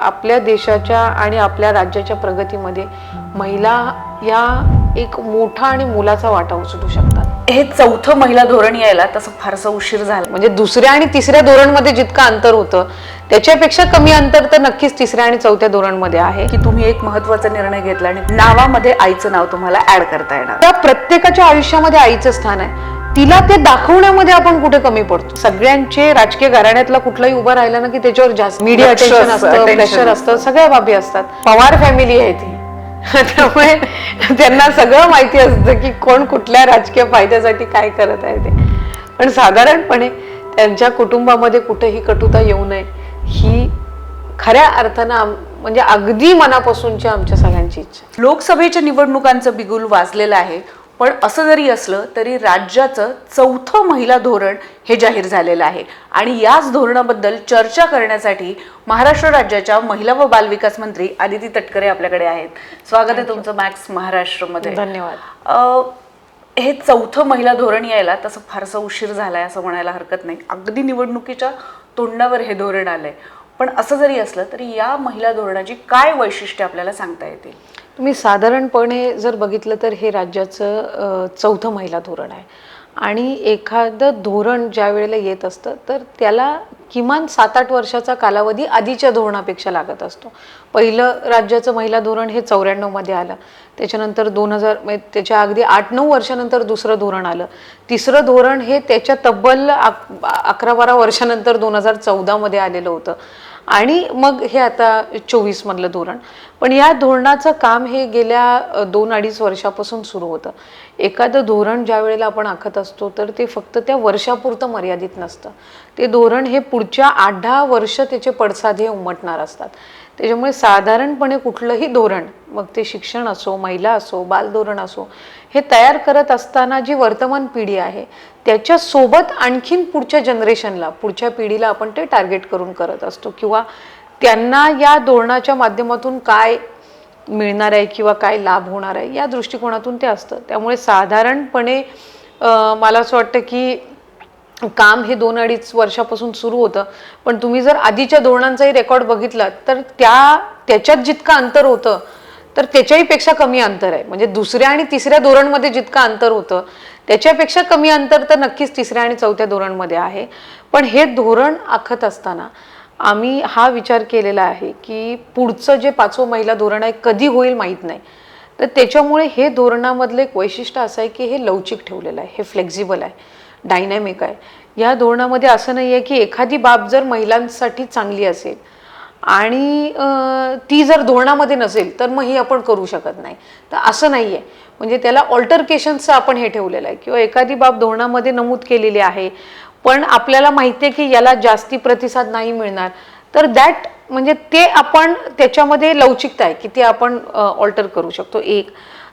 आपल्या देशाच्या आणि आपल्या राज्याच्या प्रगतीमध्ये महिला या एक मोठा आणि मोलाचा वाटा उचलू शकतात. हे चौथं महिला धोरण यायला तसं फारसा उशीर झाला. म्हणजे दुसऱ्या आणि तिसऱ्या धोरणमध्ये जितकं अंतर होतं त्याच्यापेक्षा कमी अंतर तर नक्कीच तिसऱ्या आणि चौथ्या धोरणमध्ये आहे. की तुम्ही एक महत्त्वाचा निर्णय घेतला आणि नावामध्ये आईचं नाव तुम्हाला ऍड करता येणार. त्या प्रत्येकाच्या आयुष्यामध्ये आईचं स्थान आहे. तिला ते दाखवण्यामध्ये आपण कुठे कमी पडतो. सगळ्यांचे राजकीय घराण्यातला कुठलाही उभा राहिला ना की त्याच्यावर जास्त मीडिया अटेन्शन असतं, प्रेशर असतं, सगळ्या बाबी असतात. पवार फॅमिली आहे ती, त्यामुळे त्यांना सगळं माहिती असतं की कोण कुठल्या राजकीय फायद्यासाठी काय करत आहे ते. पण साधारणपणे त्यांच्या कुटुंबामध्ये कुठेही कटुता येऊ नये ही खऱ्या अर्थानं म्हणजे अगदी मनापासूनची आमच्या सगळ्यांची इच्छा. लोकसभेच्या निवडणुकांचं बिगुल वाजलेलं आहे, पण असं जरी असलं तरी राज्याचं चौथं महिला धोरण हे जाहीर झालेलं आहे आणि याच धोरणाबद्दल चर्चा करण्यासाठी महाराष्ट्र राज्याच्या महिला व बालविकास मंत्री आदिती तटकरे आपल्याकडे आहेत. स्वागत आहे तुमचं मॅक्स महाराष्ट्रमध्ये. धन्यवाद. हे चौथं महिला धोरण यायला तसं फारसा उशीर झालाय असं म्हणायला हरकत नाही. अगदी निवडणुकीच्या तोंडावर हे धोरण आलंय, पण असं जरी असलं तरी या महिला धोरणाची काय वैशिष्ट्ये आपल्याला सांगता येतील? तुम्ही साधारणपणे जर बघितलं तर हे राज्याचं चौथं महिला धोरण आहे आणि एखादं धोरण ज्या वेळेला येत असतं तर त्याला किमान 7-8 वर्षाचा कालावधी आधीच्या धोरणापेक्षा लागत असतो. पहिलं राज्याचं महिला धोरण हे 94 मध्ये आलं, त्याच्यानंतर 2000 म्हणजे त्याच्या अगदी 8-9 वर्षानंतर दुसरं धोरण आलं. तिसरं धोरण हे त्याच्या तब्बल 11-12 वर्षानंतर 2014 मध्ये आलेलं होतं आणि मग हे आता 24 मधलं धोरण. पण या धोरणाचं काम हे गेल्या 2-2.5 वर्षापासून सुरू होतं. एखादं धोरण ज्या वेळेला आपण आखत असतो तर ते फक्त त्या वर्षापुरतं मर्यादित नसतं. ते धोरण हे पुढच्या 8-10 वर्ष त्याचे पडसाद हे उमटणार असतात. त्याच्यामुळे साधारणपणे कुठलंही धोरण, मग ते शिक्षण असो, महिला असो, बाल धोरण असो, हे तयार करत असताना जी वर्तमान पिढी आहे त्याच्यासोबत आणखीन पुढच्या जनरेशनला, पुढच्या पिढीला आपण ते टार्गेट करून करत असतो किंवा त्यांना या धोरणाच्या माध्यमातून काय मिळणार आहे किंवा काय लाभ होणार आहे या दृष्टिकोनातून ते असतं. त्यामुळे साधारणपणे मला असं वाटतं की काम हे 2-2.5 वर्षापासून सुरू होतं. पण तुम्ही जर आधीच्या धोरणांचाही रेकॉर्ड बघितला तर त्याच्यात जितकं अंतर होतं तर त्याच्याही पेक्षा कमी अंतर आहे. म्हणजे दुसऱ्या आणि तिसऱ्या धोरणमध्ये जितकं अंतर होतं त्याच्यापेक्षा कमी अंतर तर नक्कीच तिसऱ्या आणि चौथ्या धोरणमध्ये आहे. पण हे धोरण आखत असताना आम्ही हा विचार केलेला आहे की पुढचं जे 5वं महिला धोरण आहे कधी होईल माहीत नाही. तर त्याच्यामुळे हे धोरणामधलं एक वैशिष्ट्य असं आहे की हे लवचिक ठेवलेलं आहे, हे फ्लेक्झिबल आहे, डायनॅमिक आहे. या धोरणामध्ये असं नाही आहे की एखादी बाब जर महिलांसाठी चांगली असेल आणि ती जर धोरणामध्ये नसेल तर मग ही आपण करू शकत नाही, तर असं नाही आहे. म्हणजे त्याला ऑल्टरकेशनचं आपण हे ठेवलेलं आहे किंवा एखादी बाब धोरणामध्ये नमूद केलेली आहे पण आपल्याला माहिती आहे की याला जास्ती प्रतिसाद नाही मिळणार, तर दॅट म्हणजे ते आपण त्याच्यामध्ये लवचिकता आहे की ते आपण ऑल्टर करू शकतो. एक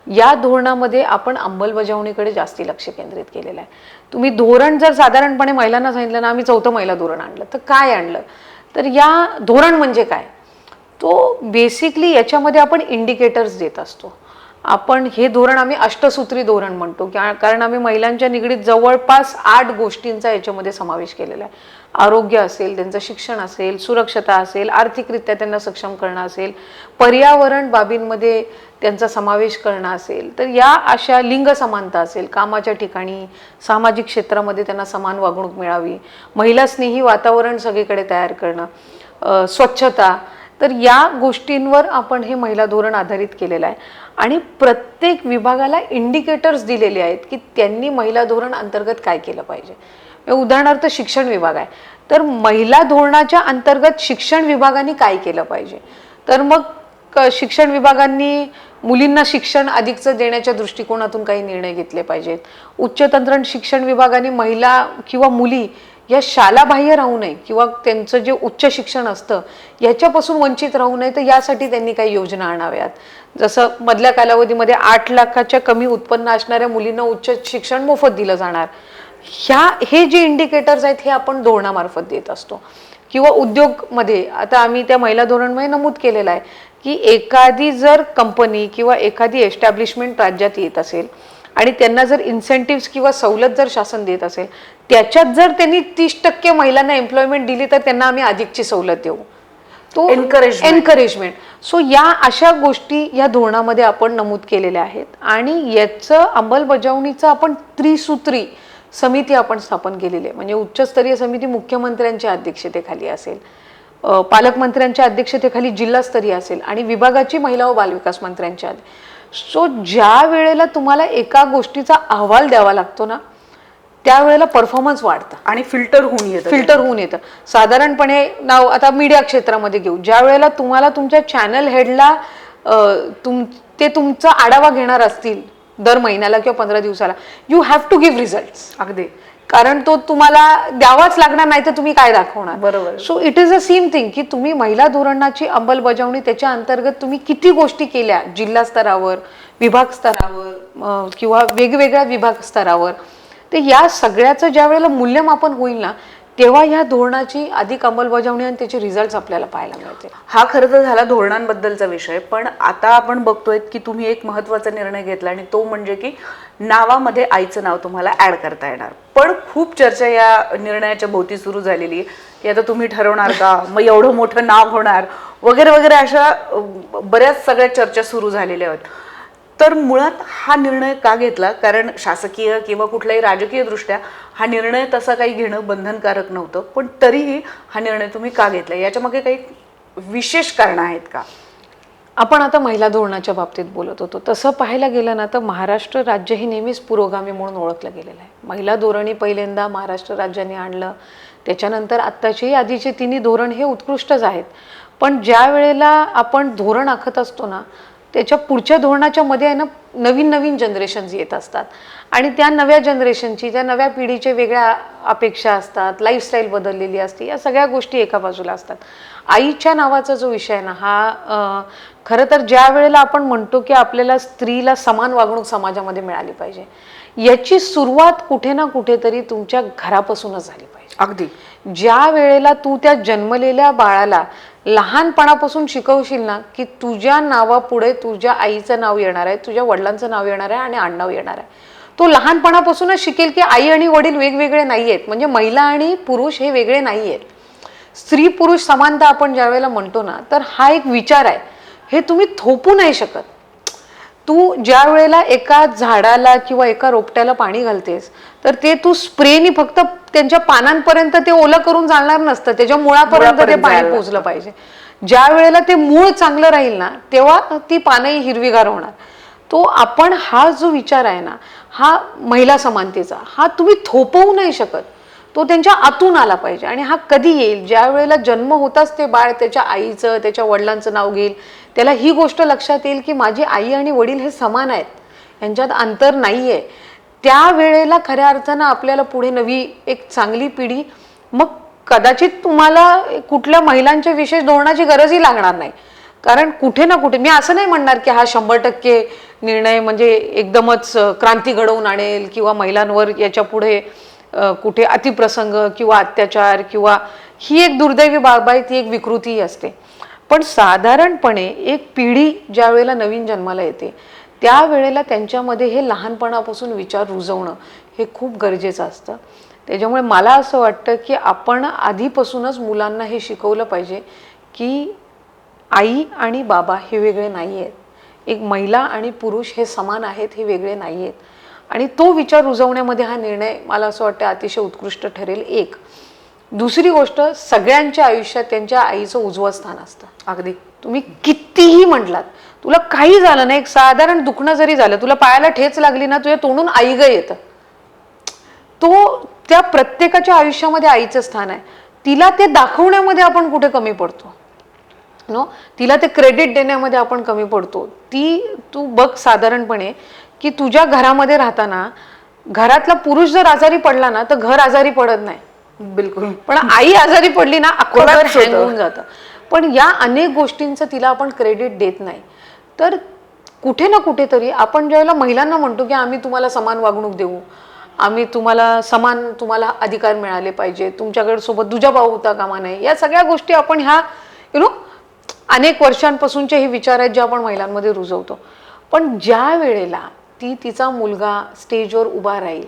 या धोरणामध्ये आपण अंमलबजावणीकडे जास्ती लक्ष केंद्रित केलेलं आहे. तुम्ही धोरण जर साधारणपणे महिलांना सांगितलं ना आम्ही चौथं महिला धोरण आणलं, तर काय आणलं, तर या धोरण म्हणजे काय, तो बेसिकली याच्यामध्ये आपण इंडिकेटर्स देत असतो. आपण हे धोरण आम्ही अष्टसूत्री धोरण म्हणतो कारण आम्ही महिलांच्या निगडीत जवळपास 8 गोष्टींचा याच्यामध्ये समावेश केलेला आहे. आरोग्य असेल, त्यांचं शिक्षण असेल, सुरक्षता असेल, आर्थिकरित्या त्यांना सक्षम करणं असेल, पर्यावरण बाबींमध्ये त्यांचा समावेश करणं असेल, तर या अशा लिंग समानता असेल, कामाच्या ठिकाणी सामाजिक क्षेत्रामध्ये त्यांना समान वागणूक मिळावी, महिला स्नेही वातावरण सगळीकडे तयार करणं, स्वच्छता, तर या गोष्टींवर आपण हे महिला धोरण आधारित केलेलं आहे. आणि प्रत्येक विभागाला इंडिकेटर्स दिलेले आहेत की त्यांनी महिला धोरण अंतर्गत काय केलं पाहिजे. उदाहरणार्थ शिक्षण विभाग आहे, तर महिला धोरणाच्या अंतर्गत शिक्षण विभागाने काय केलं पाहिजे, तर मग शिक्षण विभागांनी मुलींना शिक्षण अधिकचं देण्याच्या दृष्टिकोनातून काही निर्णय घेतले पाहिजेत. उच्च तंत्र शिक्षण विभागाने महिला किंवा मुली या शालाबाह्य राहू नये किंवा त्यांचं जे उच्च शिक्षण असतं याच्यापासून वंचित राहू नये, तर यासाठी त्यांनी काही योजना आणाव्यात. जसं मधल्या कालावधीमध्ये 8 लाखाच्या कमी उत्पन्न असणाऱ्या मुलींना उच्च शिक्षण मोफत दिलं जाणार. हे जे इंडिकेटर्स आहेत हे आपण धोरणामार्फत देत असतो. किंवा उद्योगमध्ये आता आम्ही त्या महिला धोरणमध्ये नमूद केलेलं आहे की एखादी जर कंपनी किंवा एखादी एस्टॅब्लिशमेंट राज्यात येत असेल आणि त्यांना जर इन्सेंटिव्स किंवा सवलत जर शासन देत असेल त्याच्यात जर त्यांनी 30% महिलांना एम्प्लॉयमेंट दिली तर त्यांना आम्ही अधिकची सवलत देऊ. तो एनकरेजमेंट. सो या अशा गोष्टी या धोरणामध्ये आपण नमूद केलेल्या आहेत आणि याचं अंमलबजावणीचं आपण त्रिसूत्री समिती आपण स्थापन केलेली आहे. म्हणजे उच्चस्तरीय समिती मुख्यमंत्र्यांच्या अध्यक्षतेखाली असेल, पालकमंत्र्यांच्या अध्यक्षतेखाली जिल्हास्तरीय असेल आणि विभागाची महिला व बालविकास मंत्र्यांच्या. सो ज्या वेळेला तुम्हाला एका गोष्टीचा अहवाल द्यावा लागतो ना त्यावेळेला परफॉर्मन्स वाढतं आणि फिल्टर होऊन येतं. साधारणपणे नाव आता मीडिया क्षेत्रामध्ये घेऊ, ज्या वेळेला तुम्हाला तुमच्या चॅनल हेडला ते तुमचा आढावा घेणार असतील दर महिन्याला किंवा 15 दिवसाला, you have to give results. अगदी, कारण तो तुम्हाला द्यावाच लागणार, नाही तर तुम्ही काय दाखवणार. बरोबर. So it is a same thing की तुम्ही महिला धोरणाची अंमलबजावणी त्याच्या अंतर्गत तुम्ही किती गोष्टी केल्या जिल्हा स्तरावर, विभाग स्तरावर किंवा वेगवेगळ्या विभाग स्तरावर, ते या सगळ्याचं ज्या वेळेला मूल्यमापन होईल ना तेव्हा या धोरणाची अधिक अंमलबजावणी आणि त्याचे रिझल्ट्स आपल्याला पाहायला मिळतील. हा खरं तर झाला धोरणांबद्दलचा विषय, पण आता आपण बघतोय की तुम्ही एक महत्त्वाचा निर्णय घेतला आणि तो म्हणजे की नावामध्ये आईचं नाव तुम्हाला ऍड करता येणार. पण खूप चर्चा या निर्णयाच्या भोवती सुरू झालेली की आता तुम्ही ठरवणार का, मग एवढं मोठं नाव होणार वगैरे वगैरे, अशा बऱ्याच सगळ्या चर्चा सुरू झालेल्या आहेत. तर मुळात हा निर्णय का घेतला? कारण शासकीय किंवा कुठल्याही राजकीय दृष्ट्या हा निर्णय तसा काही घेणं बंधनकारक नव्हतं, पण तरीही हा निर्णय तुम्ही का घेतला? याच्या मागे काही विशेष कारण आहेत का? आपण आता महिला धोरणाच्या बाबतीत बोलत होतो, तसं पाहायला गेलं ना तर महाराष्ट्र राज्य हे नेहमीच पुरोगामी म्हणून ओळखलं गेलेलं आहे. महिला धोरण पहिल्यांदा महाराष्ट्र राज्याने आणलं, त्याच्यानंतर आत्ताचेही आधीचे तिन्ही धोरण हे उत्कृष्टच आहेत. पण ज्या वेळेला आपण धोरण आखत असतो ना त्याच्या पुढच्या धोरणाच्या मध्ये आहे ना नवीन नवीन जनरेशन्स येत असतात आणि त्या नव्या जनरेशनची, त्या नव्या पिढीचे वेगळ्या अपेक्षा असतात, लाईफस्टाईल बदललेली असते, या सगळ्या गोष्टी एका बाजूला असतात. आईच्या नावाचा जो विषय आहे ना हा खरं तर ज्या वेळेला आपण म्हणतो की आपल्याला स्त्रीला समान वागणूक समाजामध्ये मिळाली पाहिजे, याची सुरुवात कुठे ना कुठेतरी तुमच्या घरापासूनच झाली पाहिजे. अगदी, ज्या वेळेला तू त्या जन्मलेल्या बाळाला लहानपणापासून शिकवशील ना की तुझ्या नावापुढे तुझ्या आईचं नाव येणार आहे, तुझ्या वडिलांचं नाव येणार आहे आणि आडनाव येणार आहे, तो लहानपणापासूनच शिकेल की आई आणि वडील वेगवेगळे नाही आहेत. म्हणजे महिला आणि पुरुष हे वेगळे नाही आहेत. स्त्री पुरुष समानता आपण ज्या वेळेला म्हणतो ना तर हा एक विचार आहे, हे तुम्ही थोपू नाही शकत. तू ज्या वेळेला एका झाडाला किंवा एका रोपट्याला पाणी घालतेस तर ते तू स्प्रेनी फक्त त्यांच्या पानांपर्यंत ते ओलं करून जाणार नसतं, त्याच्या मुळापर्यंत ते पाणी पोहोचलं पाहिजे. ज्या वेळेला ते मूळ चांगलं राहील ना तेव्हा ती पानंही हिरवीगार होणार. तो आपण हा जो विचार आहे ना हा महिला समानतेचा, हा तुम्ही थोपवू नाही शकत, तो त्यांच्या आतून आला पाहिजे. आणि हा कधी येईल? ज्या वेळेला जन्म होताच ते बाळ त्याच्या आईचं त्याच्या वडिलांचं नाव घेईल, त्याला ही गोष्ट लक्षात येईल की माझी आई आणि वडील हे समान आहेत, यांच्यात अंतर नाही आहे. त्यावेळेला खऱ्या अर्थानं आपल्याला पुढे नवी एक चांगली पिढी, मग कदाचित तुम्हाला कुठल्या महिलांच्या विशेष धोरणाची गरजही लागणार नाही. कारण कुठे ना कुठे, मी असं नाही म्हणणार की हा 100% निर्णय म्हणजे एकदमच क्रांती घडवून आणेल किंवा महिलांवर याच्या पुढे कुठे अतिप्रसंग किंवा अत्याचार किंवा ही एक दुर्दैवी बाब आहे, ती एक विकृती असते. पण साधारणपणे एक पिढी ज्या वेळेला नवीन जन्माला येते त्यावेळेला त्यांच्यामध्ये हे लहानपणापासून विचार रुजवणं हे खूप गरजेचं असतं. त्याच्यामुळे मला असं वाटतं की आपण आधीपासूनच मुलांना हे शिकवलं पाहिजे की आई आणि बाबा हे वेगळे नाही आहेत, एक महिला आणि पुरुष हे समान आहेत, हे वेगळे नाही आहेत. आणि तो विचार रुजवण्यामध्ये हा निर्णय मला असं वाटतं अतिशय उत्कृष्ट ठरेल. एक दुसरी गोष्ट, सगळ्यांच्या आयुष्यात त्यांच्या आईचं उजवं स्थान असतं. अगदी, तुम्ही कितीही म्हटलात, तुला काही झालं नाही, एक साधारण दुखणं जरी झालं, तुला पायाला ठेच लागली ना, तुझ्या तोंडून आई ग येतं. तो त्या प्रत्येकाच्या आयुष्यामध्ये आईचं स्थान आहे. तिला ते दाखवण्यामध्ये आपण कुठे कमी पडतो नो, तिला ते क्रेडिट देण्यामध्ये आपण कमी पडतो. तू बघ साधारणपणे की तुझ्या घरामध्ये राहताना घरातला पुरुष जर आजारी पडला ना तर घर आजारी पडत नाही. बिलकुल. पण आई आजारी पडली ना अख्खं घर हँग होऊन जातं. पण या अनेक गोष्टींचं तिला आपण क्रेडिट देत नाही. तर कुठे ना कुठेतरी आपण ज्यावेळेला महिलांना म्हणतो की आम्ही तुम्हाला समान वागणूक देऊ, आम्ही तुम्हाला अधिकार मिळाले पाहिजे, तुमच्याकडे सोबत दुजाभाव होता कामा नये, या सगळ्या गोष्टी आपण ह्या अनेक वर्षांपासूनचे हे विचार आहेत जे आपण महिलांमध्ये रुजवतो. पण ज्या वेळेला तिचा मुलगा स्टेजवर उभा राहील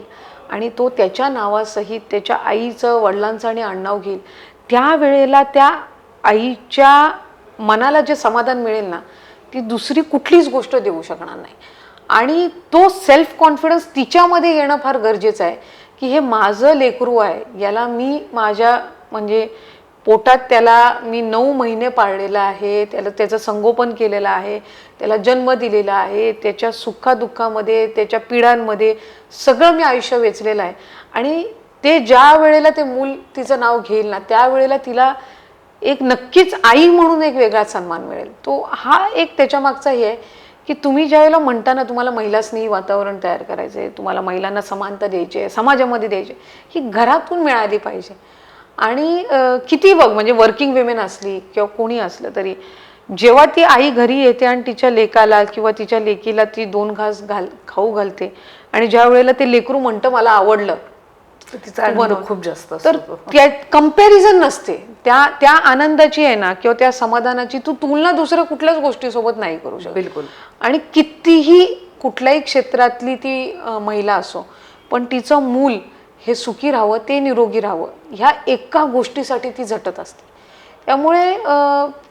आणि तो त्याच्या नावासहित त्याच्या आईचं वडिलांचं आणि आडनाव घेईल, त्यावेळेला त्या आईच्या मनाला जे समाधान मिळेल ना, ती दुसरी कुठलीच गोष्ट देऊ शकणार नाही. आणि तो सेल्फ कॉन्फिडन्स तिच्यामध्ये येणं फार गरजेचं आहे, की हे माझं लेकरू आहे, याला मी माझ्या म्हणजे पोटात त्याला मी 9 महिने पाळलेला आहे, त्याला त्याचं संगोपन केलेलं आहे, त्याला जन्म दिलेला आहे, त्याच्या सुखादुःखामध्ये त्याच्या पीडांमध्ये सगळं मी आयुष्य वेचलेलं आहे. आणि ते ज्या वेळेला ते मूल तिचं नाव घेईल ना, त्यावेळेला तिला एक नक्कीच आई म्हणून एक वेगळाच सन्मान मिळेल. तो हा एक त्याच्या मागचा हे आहे, की तुम्ही ज्यावेळेला म्हणता ना तुम्हाला महिलास्नेही वातावरण तयार करायचं आहे, तुम्हाला महिलांना समानता द्यायची आहे, समाजामध्ये द्यायची आहे, ही घरातून मिळाली पाहिजे. आणि किती बघ म्हणजे वर्किंग विमेन असली किंवा कोणी असलं तरी जेव्हा ती आई घरी येते आणि तिच्या लेकाला किंवा तिच्या लेकीला ती 2 घास खाऊ घालते आणि ज्या वेळेला ते लेकरू म्हणतं मला आवडलं, तिचा आनंद खूप जास्त तर असतो. त्या कंपॅरिझन नसते. त्या आनंदाची आहे ना किंवा त्या समाधानाची तू तुलना दुसऱ्या कुठल्याच गोष्टीसोबत नाही करू शकत. बिलकुल. आणि कितीही कुठल्याही क्षेत्रातली ती महिला असो, पण तिचं मूल हे सुखी राहावं, ते निरोगी राहावं, ह्या एका गोष्टीसाठी ती झटत असते. त्यामुळे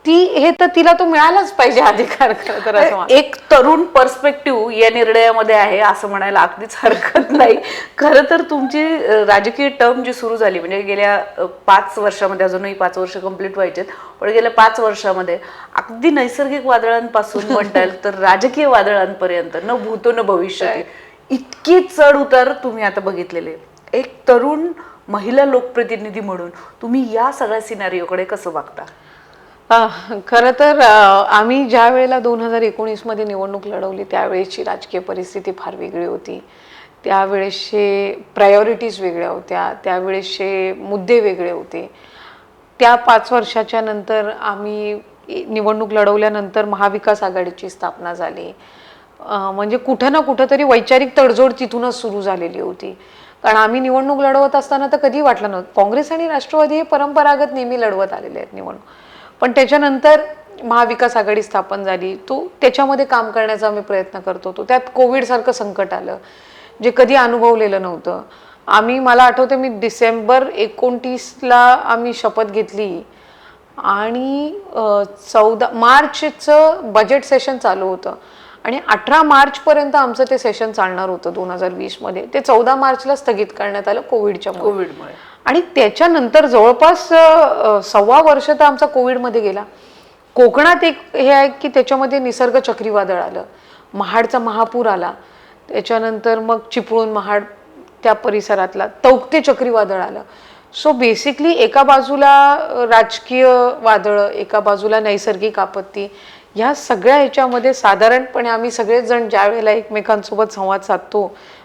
ती हे तर तिला तो मिळालाच पाहिजे अधिकार. खरं तर असं एक तरुण पर्स्पेक्टिव्ह या निर्णयामध्ये आहे असं म्हणायला अगदीच हरकत नाही. खरं तर तुमची राजकीय टर्म जी सुरू झाली म्हणजे गेल्या 5 वर्षामध्ये, अजूनही 5 वर्ष कंप्लीट व्हायचे, पण गेल्या 5 वर्षामध्ये अगदी नैसर्गिक वादळांपासून म्हणता येईल तर राजकीय वादळांपर्यंत न भूतो न भविष्य इतके चढ उतार तुम्ही आता बघितलेले. एक तरुण महिला लोकप्रतिनिधी म्हणून तुम्ही या सगळ्या सिनारिओकडे कसं बघता? खरं तर आम्ही ज्या वेळेला 2019 मध्ये निवडणूक लढवली त्यावेळेची राजकीय परिस्थिती फार वेगळी होती. त्यावेळेसचे प्रायोरिटीज वेगळ्या होत्या, त्यावेळेसचे मुद्दे वेगळे होते. त्या 5 वर्षाच्या नंतर आम्ही निवडणूक लढवल्यानंतर महाविकास आघाडीची स्थापना झाली. म्हणजे कुठं ना कुठं तरी वैचारिक तडजोड तिथूनच सुरू झालेली होती. कारण आम्ही निवडणूक लढवत असताना तर कधी वाटलं नव्हतं. काँग्रेस आणि राष्ट्रवादी हे परंपरागत नेहमी लढवत आलेले आहेत निवडणूक, पण त्याच्यानंतर महाविकास आघाडी स्थापन झाली. त्याच्यामध्ये काम करण्याचा आम्ही प्रयत्न करत होतो. त्यात कोविडसारखं संकट आलं जे कधी अनुभवलेलं नव्हतं. मला आठवतं मी डिसेंबर 29ला आम्ही शपथ घेतली आणि 14 मार्चचं बजेट सेशन चालू होतं आणि 18 मार्चपर्यंत आमचं ते सेशन चालणार होतं 2020 मध्ये. ते 14 मार्चला स्थगित करण्यात आलं कोविडमुळे. आणि त्याच्यानंतर जवळपास 1.25 वर्ष तर आमचा कोविडमध्ये गेला. कोकणात एक हे आहे की त्याच्यामध्ये निसर्ग चक्रीवादळ आलं, महाडचा महापूर आला, त्याच्यानंतर मग चिपळूण महाड त्या परिसरातला तौक्ते चक्रीवादळ आलं. सो बेसिकली एका बाजूला राजकीय वादळं, एका बाजूला नैसर्गिक आपत्ती, ह्या सगळ्या ह्याच्यामध्ये साधारणपणे आम्ही सगळेच जण ज्या वेळेला एकमेकांसोबत संवाद साधतो,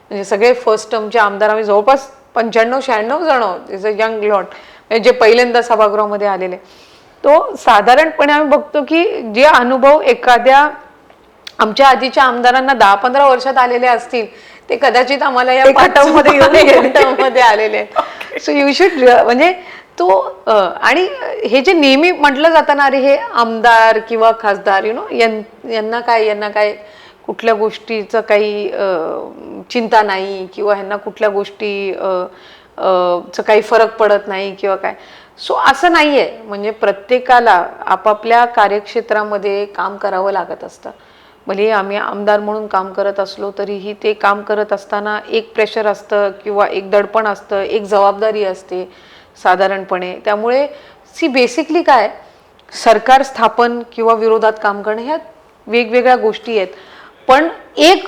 म्हणजे सगळे फर्स्ट टर्मचे आमदार आम्ही जवळपास 95-96 जण आहोत, इज अ यंग लॉट, म्हणजे जे पहिल्यांदा सभागृहामध्ये आलेले. तो साधारणपणे आम्ही बघतो की जे अनुभव एखाद्या आमच्या आधीच्या आमदारांना 10-15 वर्षात आलेले असतील ते कदाचित आम्हाला या मध्ये आलेले आहेत. सो यू शुड म्हणजे तो आणि हे जे नेहमी म्हटलं जातं ना, अरे हे आमदार किंवा खासदार यांना काय कुठल्या गोष्टीचं काही चिंता नाही किंवा ह्यांना कुठल्या गोष्टी काही फरक पडत नाही किंवा काय. सो असं नाही आहे. म्हणजे प्रत्येकाला आपापल्या कार्यक्षेत्रामध्ये काम करावं लागत असतं. भले आम्ही आमदार म्हणून काम करत असलो तरीही ते काम करत असताना एक प्रेशर असतं किंवा एक दडपण असतं, एक जबाबदारी असते साधारणपणे. त्यामुळे बेसिकली काय, सरकार स्थापन किंवा विरोधात काम करणं ह्या वेगवेगळ्या गोष्टी आहेत. पण एक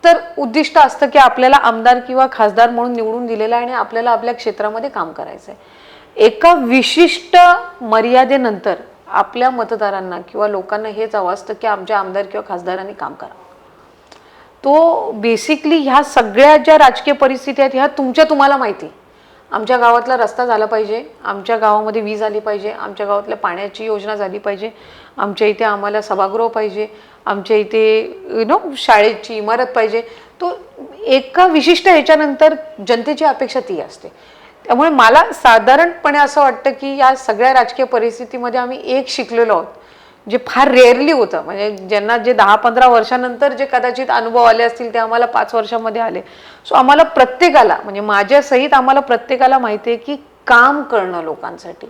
तर उद्दिष्ट असतं की आपल्याला आमदार किंवा खासदार म्हणून निवडून दिलेलं आहे आणि आपल्याला आपल्या क्षेत्रामध्ये काम करायचं आहे. एका विशिष्ट मर्यादेनंतर आपल्या मतदारांना किंवा लोकांना हेच हवं असतं की आमच्या आमदार किंवा खासदारांनी काम करावं. तो बेसिकली ह्या सगळ्या ज्या राजकीय परिस्थिती आहेत ह्या तुम्हाला माहिती. आमच्या गावातला रस्ता झाला पाहिजे, आमच्या गावामध्ये वीज आली पाहिजे, आमच्या गावातल्या पाण्याची योजना झाली पाहिजे, आमच्या इथे आम्हाला सभागृह पाहिजे, आमच्या इथे शाळेची इमारत पाहिजे. तो एका विशिष्ट ह्याच्यानंतर जनतेची अपेक्षा ती असते. त्यामुळे मला साधारणपणे असं वाटतं की या सगळ्या राजकीय परिस्थितीमध्ये आम्ही एक शिकलेलो आहोत, जे फार रेअरली होतं. म्हणजे ज्यांना जे 10-15 वर्षानंतर जे कदाचित अनुभव आले असतील ते आम्हाला 5 वर्षामध्ये आले. सो आम्हाला प्रत्येकाला, म्हणजे माझ्या सहित आम्हाला प्रत्येकाला माहिती आहे की काम करणं लोकांसाठी,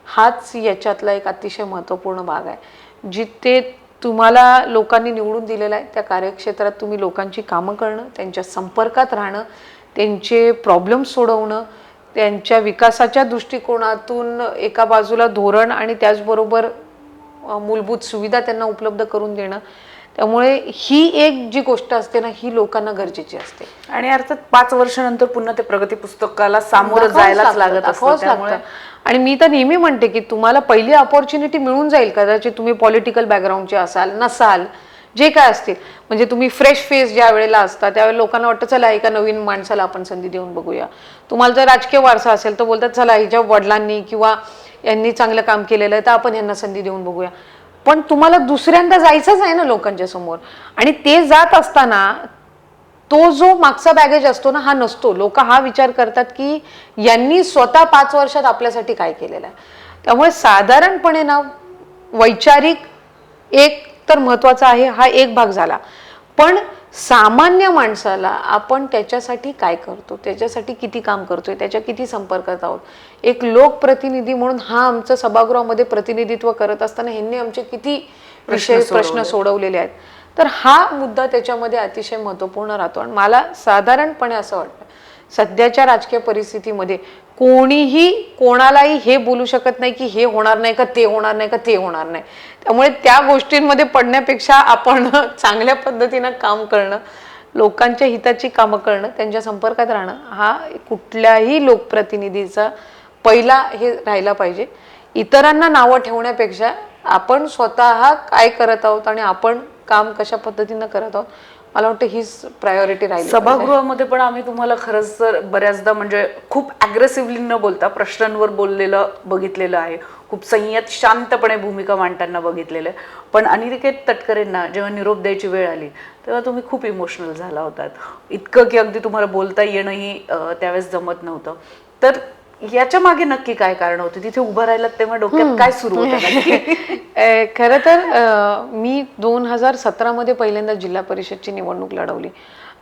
हाच याच्यातला एक अतिशय महत्त्वपूर्ण भाग आहे. जिथे तुम्हाला लोकांनी निवडून दिलेलं आहे त्या कार्यक्षेत्रात तुम्ही लोकांची कामं करणं, त्यांच्या संपर्कात राहणं, त्यांचे प्रॉब्लेम सोडवणं, त्यांच्या विकासाच्या दृष्टिकोनातून एका बाजूला धोरण आणि त्याचबरोबर मूलभूत सुविधा त्यांना उपलब्ध करून देणं. त्यामुळे ही एक जी गोष्ट असते ना, ही लोकांना गरजेची असते. आणि अर्थात 5 वर्षानंतर पुन्हा ते प्रगती पुस्तकाला सामोरं जायलाच लागत असतं. त्यामुळे आणि मी तर नेहमी म्हणते की तुम्हाला पहिली अपॉर्च्युनिटी मिळून जाईल. कदाचित तुम्ही पॉलिटिकल बॅकग्राऊंडचे असाल नसाल, जे काय असतील, म्हणजे तुम्ही फ्रेश फेस ज्या वेळेला असता त्यावेळेला लोकांना वाटतं चला एका नवीन माणसाला आपण संधी देऊन बघूया. तुम्हाला जर राजकीय वारसा असेल तर बोलतात चला हिच्या वडिलांनी किंवा यांनी चांगलं काम केलेलं आहे तर आपण यांना संधी देऊन बघूया. पण तुम्हाला दुसऱ्यांदा जायचंच आहे ना लोकांच्या समोर. आणि ते जात असताना तो जो मागचा बॅगेज असतो ना, हा नसतो. लोक हा विचार करतात की यांनी स्वतः 5 वर्षात आपल्यासाठी काय केलेलं आहे. त्यामुळे साधारणपणे ना वैचारिक एक तर महत्वाचा आहे, हा एक भाग झाला. पण सामान्य माणसाला आपण त्याच्यासाठी काय करतो, त्याच्यासाठी किती काम करतोय, त्याच्या किती संपर्कात आहोत. एक लोकप्रतिनिधी म्हणून हा आमचं सभागृहामध्ये प्रतिनिधित्व करत असताना ह्यांनी आमचे किती प्रश्न सोडवलेले आहेत. तर हा मुद्दा त्याच्यामध्ये अतिशय महत्त्वपूर्ण राहतो. आणि मला साधारणपणे असं वाटतं सध्याच्या राजकीय परिस्थितीमध्ये कोणीही कोणालाही हे बोलू शकत नाही की हे होणार नाही का, ते होणार नाही का, ते होणार नाही. त्यामुळे त्या गोष्टींमध्ये पडण्यापेक्षा आपण चांगल्या पद्धतीनं काम करणं, लोकांच्या हिताची कामं करणं, त्यांच्या संपर्कात राहणं, हा कुठल्याही लोकप्रतिनिधीचा पहिला हे राहिला पाहिजे. इतरांना नावं ठेवण्यापेक्षा आपण स्वतः काय करत आहोत आणि आपण काम कशा पद्धतीनं करत आहोत, मला वाटतं हीच प्रायोरिटी राहिली. सभागृहामध्ये पण आम्ही तुम्हाला खरंच तर बऱ्याचदा म्हणजे खूप ॲग्रेसिव्हली न बोलता प्रश्नांवर बोललेलं बघितलेलं आहे. खूप संयत शांतपणे भूमिका मांडताना बघितलेलं आहे. पण अनिकेत तटकरेंना जेव्हा निरोप द्यायची वेळ आली तेव्हा तुम्ही खूप इमोशनल झाला होतात. इतकं की अगदी तुम्हाला बोलता येणंही त्यावेळेस जमत नव्हतं. तर याच्या मागे नक्की काय कारण होते? तिथे उभं राहिलात तेव्हा डोक्यात काय सुरू होतं? खरं तर मी 2017 मध्ये पहिल्यांदा जिल्हा परिषदची निवडणूक लढवली.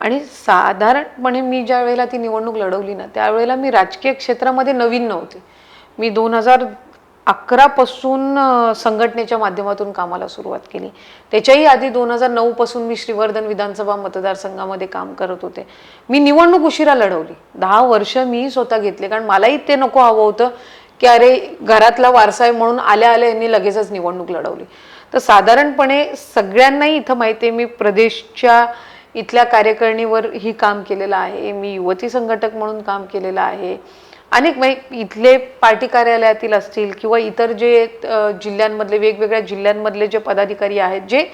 आणि साधारणपणे मी ज्या वेळेला ती निवडणूक लढवली ना, त्यावेळेला मी राजकीय क्षेत्रामध्ये नवीन नव्हते. मी 2011 पासून संघटनेच्या माध्यमातून कामाला सुरुवात केली. त्याच्याही आधी 2009 पासून मी श्रीवर्धन विधानसभा मतदारसंघामध्ये काम करत होते. मी निवडणूक उशिरा लढवली. 10 वर्ष मी स्वतः घेतले, कारण मलाही ते नको हवं होतं की अरे घरातला वारसा आहे म्हणून आल्या आल्या यांनी लगेचच निवडणूक लढवली. तर साधारणपणे सगळ्यांनाही इथं माहिती आहे मी प्रदेशच्या इथल्या कार्यकारिणीवर ही काम केलेलं आहे. मी युवती संघटक म्हणून काम केलेलं आहे. अनेक इथले पार्टी कार्यालयातील असतील किंवा इतर जे जिल्ह्यांमधले वेगवेगळ्या जिल्ह्यांमधले जे पदाधिकारी आहेत जे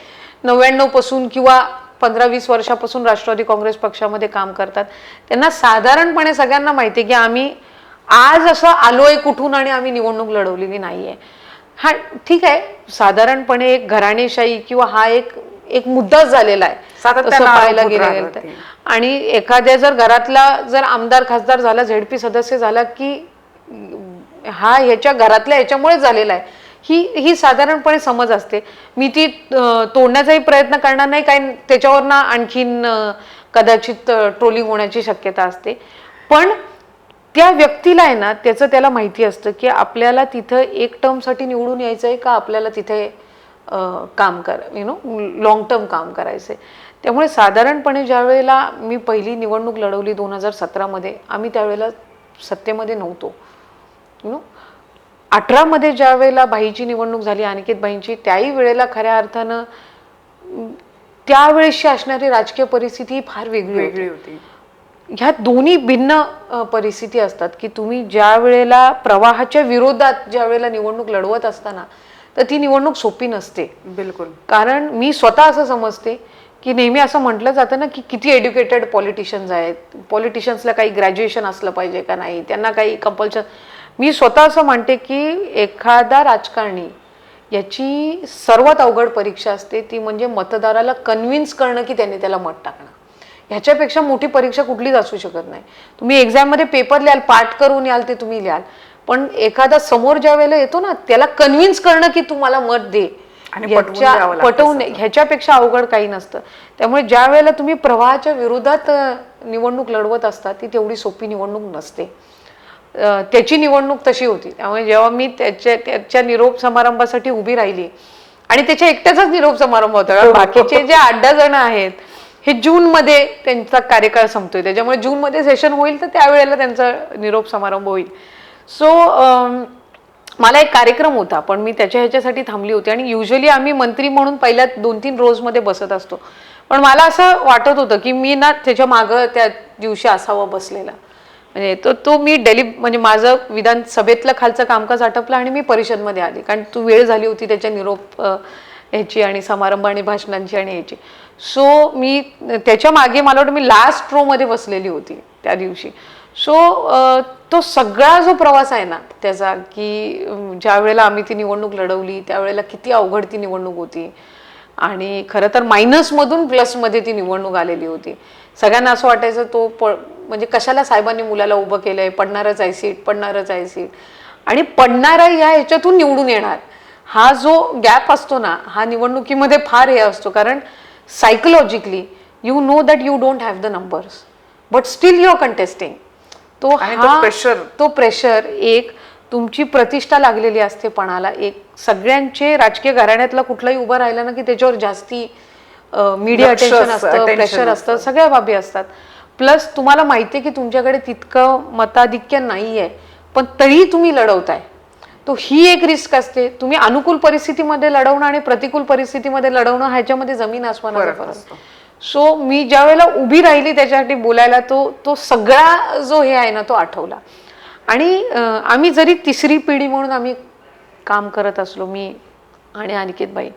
99 पासून किंवा 15-20 वर्षापासून राष्ट्रवादी काँग्रेस पक्षामध्ये काम करतात, त्यांना साधारणपणे सगळ्यांना माहिती आहे की आम्ही आज असं आलोय कुठून आणि आम्ही निवडणूक लढवलेली नाहीये. हा ठीक आहे, साधारणपणे एक घराणेशाही किंवा हा एक मुद्दाच झालेला आहे असं पाहायला गेलं तर. आणि एखाद्या जर घरातला जर आमदार खासदार झाला, झेडपी सदस्य झाला की हा ह्याच्या घरातल्या ह्याच्यामुळे झालेला आहे, ही साधारणपणे समज असते. मी ती तोडण्याचाही प्रयत्न करणार नाही, कारण त्याच्यावरनं आणखीन कदाचित ट्रोलिंग होण्याची शक्यता असते. पण त्या व्यक्तीला आहे ना त्याला माहिती असतं की आपल्याला तिथं एक टर्मसाठी निवडून यायचं आहे का आपल्याला तिथे काम लॉंग टर्म काम करायचं आहे. त्यामुळे साधारणपणे ज्या वेळेला मी पहिली निवडणूक लढवली 2017 मध्ये, आम्ही त्यावेळेला सत्तेमध्ये नव्हतो. 18 मध्ये ज्या वेळेला बाईची निवडणूक झाली, अनिकेत बाईंची, त्याही वेळेला खऱ्या अर्थानं त्यावेळेसची असणारी राजकीय परिस्थिती फार वेगळी होती. ह्या दोन्ही भिन्न परिस्थिती असतात की तुम्ही ज्या वेळेला प्रवाहाच्या विरोधात ज्या वेळेला निवडणूक लढवत असताना तर ती निवडणूक सोपी नसते. बिलकुल. कारण मी स्वतः असं समजते की नेहमी असं म्हटलं जातं ना की किती एज्युकेटेड पॉलिटिशियन्स आहेत, पॉलिटिशियन्सला काही ग्रॅज्युएशन असलं पाहिजे का नाही, त्यांना काही कंपल्शन. मी स्वतः असं म्हणते की एखादा राजकारणी याची सर्वात अवघड परीक्षा असते ती म्हणजे मतदाराला कन्व्हिन्स करणं की त्यांनी त्याला मत टाकणं. ह्याच्यापेक्षा मोठी परीक्षा कुठलीच असू शकत नाही. तुम्ही एक्झाममध्ये पेपर लिहाल, पाठ करून याल ते तुम्ही लिहाल, पण एखादा समोर ज्या वेळेला येतो ना त्याला कन्व्हिन्स करणं की तू मला मत दे आणि पटवून, ह्याच्यापेक्षा अवघड काही नसतं. त्यामुळे ज्या वेळेला तुम्ही प्रवाहाच्या विरोधात निवडणूक लढवत असता ती तेवढी सोपी निवडणूक नसते. त्याची निवडणूक तशी होती. त्यामुळे जेव्हा मी त्याच्या निरोप समारंभासाठी उभी राहिली आणि त्याच्या एकट्याचाच निरोप समारंभ होता, कारण बाकीचे जे 8-10 जण आहेत हे जूनमध्ये त्यांचा कार्यकाळ संपतोय, त्याच्यामुळे जूनमध्ये सेशन होईल तर त्यावेळेला त्यांचा निरोप समारंभ होईल. सो मला एक कार्यक्रम होता, पण मी ह्याच्यासाठी थांबली होती. आणि युजली आम्ही मंत्री म्हणून पहिल्या 2-3 रोजमध्ये बसत असतो, पण मला असं वाटत होतं की मी ना त्याच्या मागं त्या दिवशी असावं बसलेला. म्हणजे तो मी म्हणजे माझं विधानसभेतलं खालचं कामकाज आटपलं आणि मी परिषदमध्ये आली, कारण तू वेळ झाली होती त्याच्या निरोप ह्याची आणि समारंभ आणि भाषणांची आणि ह्याची. सो मी त्याच्या मागे मला वाटतं मी लास्ट रोमध्ये बसलेली होती त्या दिवशी. सो तो सगळा जो प्रवास आहे ना त्याचा, की ज्या वेळेला आम्ही ती निवडणूक लढवली त्यावेळेला किती अवघड ती निवडणूक होती आणि खरं तर मायनसमधून प्लसमध्ये ती निवडणूक आलेली होती. सगळ्यांना असं वाटायचं म्हणजे कशाला साहेबांनी मुलाला उभं केलंय, पडणारच आहे सीट, पडणारच आहे सीट. आणि पडणारा ह्याच्यातून निवडून येणार हा जो गॅप असतो ना, हा निवडणुकीमध्ये फार हे असतो, कारण psychologically you know that you don't have the numbers but still you are contesting. तो प्रेशर, एक तुमची प्रतिष्ठा लागलेली असते पणाला, एक सगळ्यांचे राजकीय घराण्यातला कुठलाही उभं राहिला ना की त्याच्यावर जास्ती मीडिया अटेन्शन असतं, प्रेशर असतं, सगळ्या बाबी असतात. प्लस तुम्हाला माहिती आहे की तुमच्याकडे तितकं मताधिक्य नाही आहे, पण तरी तुम्ही लढवताय. तो ही एक रिस्क असते. तुम्ही अनुकूल परिस्थितीमध्ये लढवणं आणि प्रतिकूल परिस्थितीमध्ये लढवणं ह्याच्यामध्ये जमीन आसमानाचा फरक असतो. सो मी ज्या वेळेला उभी राहिली त्याच्यासाठी बोलायला, तो सगळा जो हे आहे ना तो आठवला. आणि आम्ही जरी तिसरी पिढी म्हणून आम्ही काम करत असलो, मी आणि अनिकेतबाई,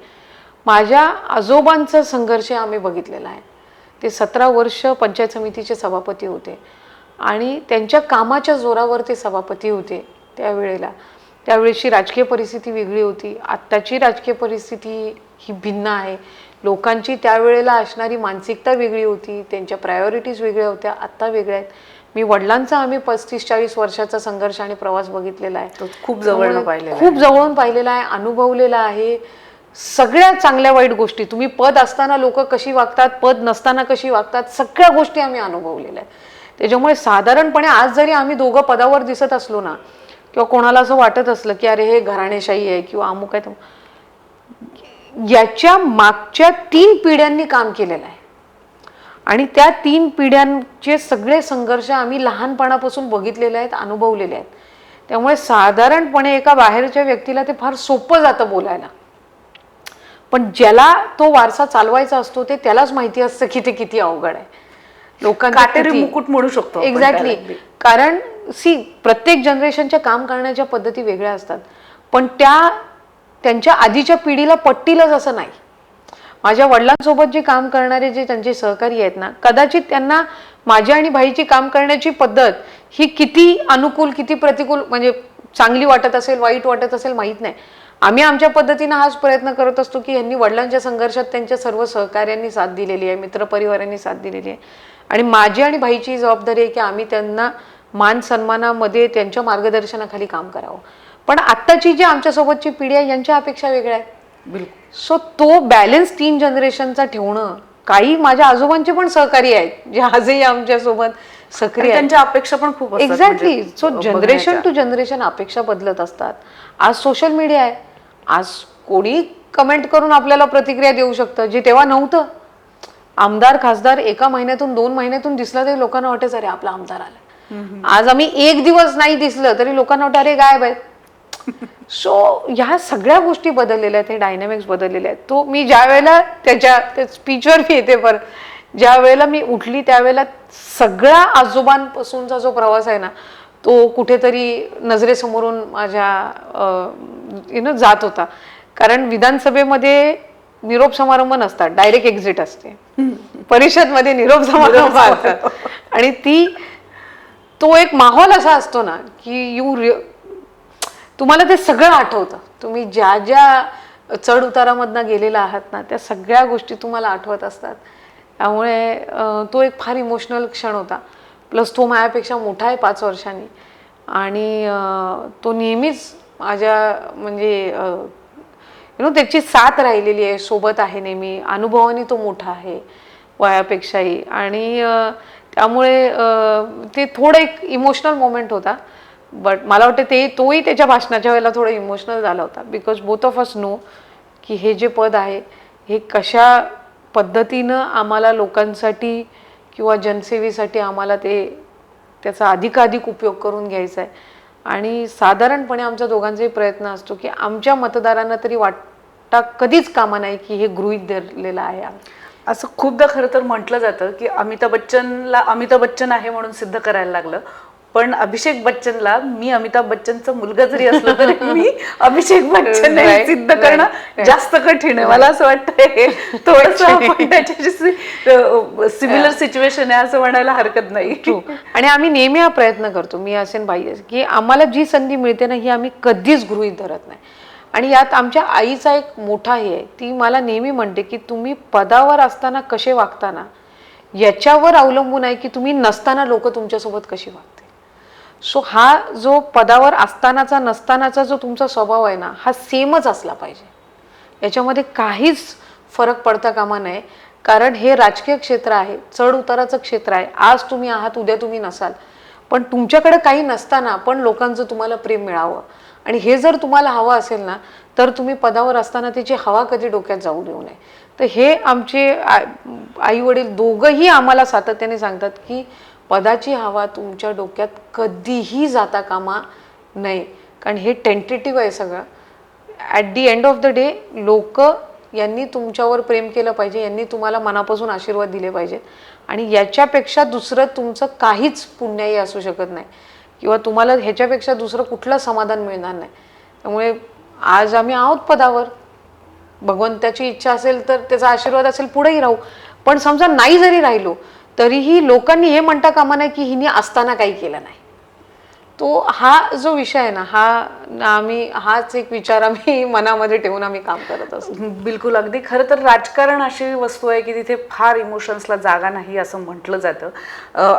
माझ्या आजोबांचा संघर्ष आम्ही बघितलेला आहे. ते 17 वर्ष पंचायत समितीचे सभापती होते आणि त्यांच्या कामाच्या जोरावर ते सभापती होते त्यावेळेला. त्यावेळेची राजकीय परिस्थिती वेगळी होती, आत्ताची राजकीय परिस्थिती ही भिन्न आहे. लोकांची त्यावेळेला असणारी मानसिकता वेगळी होती, त्यांच्या प्रायोरिटीज वेगळ्या होत्या, आत्ता वेगळ्या आहेत. मी वडिलांचा आम्ही 35-40 वर्षाचा संघर्ष आणि प्रवास बघितलेला आहे, खूप जवळून पाहिलेला आहे, अनुभवलेला आहे. सगळ्या चांगल्या वाईट गोष्टी, तुम्ही पद असताना लोक कशी वागतात, पद नसताना कशी वागतात, सगळ्या गोष्टी आम्ही अनुभवलेल्या आहेत. त्याच्यामुळे साधारणपणे आज जरी आम्ही दोघं पदावर दिसत असलो ना, किंवा कोणाला असं वाटत असलं की अरे हे घराणेशाही आहे किंवा अमुक आहे, याच्या मागच्या 3 पिढ्यांनी काम केलेलं आहे आणि त्या 3 पिढ्यांचे सगळे संघर्ष आम्ही लहानपणापासून बघितलेले आहेत, अनुभवलेले आहेत. त्यामुळे साधारणपणे एका बाहेरच्या व्यक्तीला ते फार सोपं जातं बोलायला, पण ज्याला तो वारसा चालवायचा असतो ते त्यालाच माहिती असतं की ते किती अवघड आहे. काटेरी मुकुट म्हणू शकतो. एक्झॅक्टली. कारण प्रत्येक जनरेशनच्या काम करण्याच्या पद्धती वेगळ्या असतात, पण त्यांच्या आधीच्या पिढीला पटतीलच असं नाही. माझ्या वडिलांसोबत जे काम करणारे जे त्यांचे सहकारी आहेत ना, कदाचित त्यांना माझ्या आणि भाईची काम करण्याची पद्धत ही किती अनुकूल किती प्रतिकूल, म्हणजे चांगली वाटत असेल वाईट वाटत असेल माहीत नाही. आम्ही आमच्या पद्धतीनं हाच प्रयत्न करत असतो की यांनी वडिलांच्या संघर्षात त्यांच्या सर्व सहकार्यांनी साथ दिलेली आहे, मित्रपरिवारांनी साथ दिलेली आहे. आणि माझी आणि भाईची जबाबदारी आहे की आम्ही त्यांना मान सन्मानामध्ये त्यांच्या मार्गदर्शनाखाली काम करावं. पण आत्ताची जी आमच्यासोबतची पिढी आहे यांच्या अपेक्षा वेगळ्या आहेत. सो तो बॅलन्स 3 जनरेशनचा ठेवणं, काही माझ्या आजोबांचे पण सहकारी आहेत जे आजही आमच्यासोबत सक्रिय, त्यांच्या अपेक्षा पण खूप असतात. Exactly. So generation to generation अपेक्षा बदलत असतात. आज सोशल मीडिया आहे, आज कोणी कमेंट करून आपल्याला प्रतिक्रिया देऊ शकतं, जे तेव्हा नव्हतं. आमदार खासदार एका महिन्यातून 2 महिन्यातून दिसला तरी लोकांना वाटायचं अरे आपला आमदार आला. आज आम्ही 1 दिवस नाही दिसलं तरी लोकांना वाटतं अरे गायब आहेत. सो ह्या सगळ्या गोष्टी बदललेल्या आहेत, हे डायनॅमिक्स बदललेले आहेत. तो मी ज्या वेळेला त्या स्पीचवर मी येते, पर ज्या वेळेला मी उठली त्यावेळेला सगळ्या आजोबांपासूनचा जो प्रवास आहे ना तो कुठेतरी नजरेसमोरून माझ्या जात होता. कारण विधानसभेमध्ये निरोप समारंभ नसतात, डायरेक्ट एक्झिट असते. परिषदमध्ये निरोप समारंभ असतात आणि तो एक माहोल असा असतो ना की तुम्हाला ते सगळं आठवतं. तुम्ही ज्या ज्या चढ उतारामधनं गेलेला आहात ना त्या सगळ्या गोष्टी तुम्हाला आठवत असतात. त्यामुळे तो एक फार इमोशनल क्षण होता. प्लस तो माझ्यापेक्षा मोठा आहे 5 वर्षांनी आणि तो नेहमीच माझ्या म्हणजे त्याची साथ राहिलेली आहे, सोबत आहे नेहमी. अनुभवाने तो मोठा आहे वयापेक्षाही आणि त्यामुळे ते थोडं एक इमोशनल मोमेंट होता. बट मला वाटतं तोही त्याच्या भाषणाच्या वेळेला थोडं इमोशनल झाला होता, because both of us know की हे जे पद आहे हे कशा पद्धतीनं आम्हाला लोकांसाठी किंवा जनसेवेसाठी आम्हाला त्याचा अधिकाधिक उपयोग करून घ्यायचा आहे. आणि साधारणपणे आमच्या दोघांचाही प्रयत्न असतो की आमच्या मतदारांना तरी वाटता कधीच कामा नाही की हे गृहीत धरलेलं आहे. असं खूपदा खरं तर म्हटलं जातं की अमिताभ बच्चन आहे म्हणून सिद्ध करायला लागलं, पण अभिषेक बच्चनला मी अमिताभ बच्चनचा मुलगा जरी असलो तरी मी अभिषेक बच्चन Right, सिद्ध करणं जास्त कठीण आहे. मला असं वाटतंय थोडंसं आपण त्याच्याशी सिमिलर सिच्युएशन आहे असं म्हणायला हरकत नाही. आणि आम्ही नेहमी हा प्रयत्न करतो, मी असेन बाई, की आम्हाला जी संधी मिळते ना ही आम्ही कधीच गृहीत धरत नाही. आणि यात आमच्या आईचा एक मोठा हे आहे, ती मला नेहमी म्हणते की तुम्ही पदावर असताना कसे वागताना याच्यावर अवलंबून आहे की तुम्ही नसताना लोक तुमच्यासोबत कशी वागते. सो हा जो पदावर असतानाचा नसतानाचा जो तुमचा स्वभाव आहे ना हा सेमच असला पाहिजे, याच्यामध्ये काहीच फरक पडता कामा नये. कारण हे राजकीय क्षेत्र आहे, चढ उताराचं क्षेत्र आहे. आज तुम्ही आहात, उद्या तुम्ही नसाल, पण तुमच्याकडे काही नसताना पण लोकांचं तुम्हाला प्रेम मिळावं आणि हे जर तुम्हाला हवं असेल ना तर तुम्ही पदावर असताना त्याची हवा कधी डोक्यात जाऊ देऊ नये. तर हे आमचे आई वडील दोघंही आम्हाला सातत्याने सांगतात की पदाची हवा तुमच्या डोक्यात कधीही जाता कामा नये, कारण हे टेंटेटिव्ह आहे सगळं. At the end of the day लोक यांनी तुमच्यावर प्रेम केलं पाहिजे, यांनी तुम्हाला मनापासून आशीर्वाद दिले पाहिजेत आणि याच्यापेक्षा दुसरं तुमचं काहीच पुण्याही असू शकत नाही किंवा तुम्हाला ह्याच्यापेक्षा दुसरं कुठलं समाधान मिळणार नाही. त्यामुळे आज आम्ही आहोत पदावर, भगवंताची इच्छा असेल तर त्याचा आशीर्वाद असेल पुढेही राहू. पण समजा नाही जरी राहिलो तरीही लोकांनी हे म्हणता कामा नये की हिने असताना काही केलं नाही. तो हा जो विषय आहे ना हाच एक विचार आम्ही मनामध्ये ठेवून आम्ही काम करत असतो. बिलकुल, अगदी. खरं तर राजकारण अशी वस्तू आहे की तिथे फार इमोशन्सला जागा नाही असं म्हटलं जातं.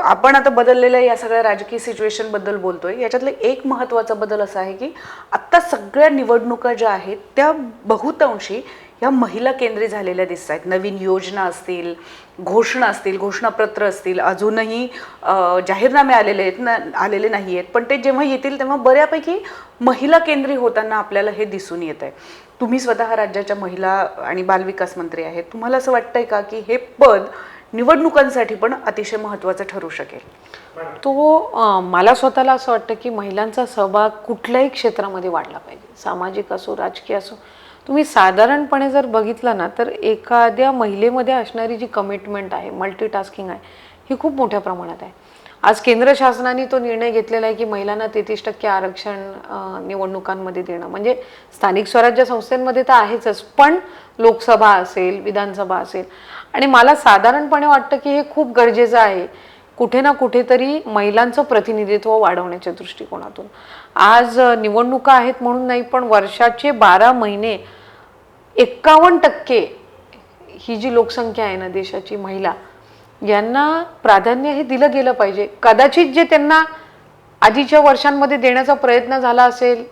आपण आता बदललेल्या या सगळ्या राजकीय सिच्युएशनबद्दल बोलतोय. याच्यातलं एक महत्त्वाचा बदल असा आहे की आत्ता सगळ्या निवडणुका ज्या आहेत त्या बहुतांशी या महिला केंद्रीय झालेल्या दिसत आहेत. नवीन योजना असतील, घोषणा असतील, घोषणापत्र असतील, अजूनही जाहीरनामे आलेले नाही आहेत, पण ते जेव्हा येतील तेव्हा बऱ्यापैकी महिला केंद्रीय होताना आपल्याला हे दिसून येत आहे. तुम्ही स्वतः राज्याच्या महिला आणि बालविकास मंत्री आहेत. तुम्हाला असं वाटतंय का की हे पद निवडणुकांसाठी पण अतिशय महत्त्वाचं ठरू शकेल? मला स्वतःला असं वाटतं की महिलांचा सहभाग कुठल्याही क्षेत्रामध्ये वाढला पाहिजे, सामाजिक असो राजकीय असो. तुम्ही साधारणपणे जर बघितलं ना तर एखाद्या महिलेमध्ये असणारी जी कमिटमेंट आहे, मल्टीटास्किंग आहे, ही खूप मोठ्या प्रमाणात आहे. आज केंद्र शासनाने तो निर्णय घेतलेला आहे की महिलांना 33% आरक्षण निवडणुकांमध्ये देणं, म्हणजे स्थानिक स्वराज्य संस्थांमध्ये तर आहेच, पण लोकसभा असेल, विधानसभा असेल. आणि मला साधारणपणे वाटतं की हे खूप गरजेचं आहे कुठे ना कुठेतरी महिलांचं प्रतिनिधित्व वाढवण्याच्या दृष्टिकोनातून. आज निवडणुका आहेत म्हणून नाही, पण वर्षाचे 12 महिने 51% ही जी लोकसंख्या आहे ना देशाची, महिला, यांना प्राधान्य हे दिलं गेलं पाहिजे. कदाचित जे त्यांना आधीच्या वर्षांमध्ये देण्याचा प्रयत्न झाला असेल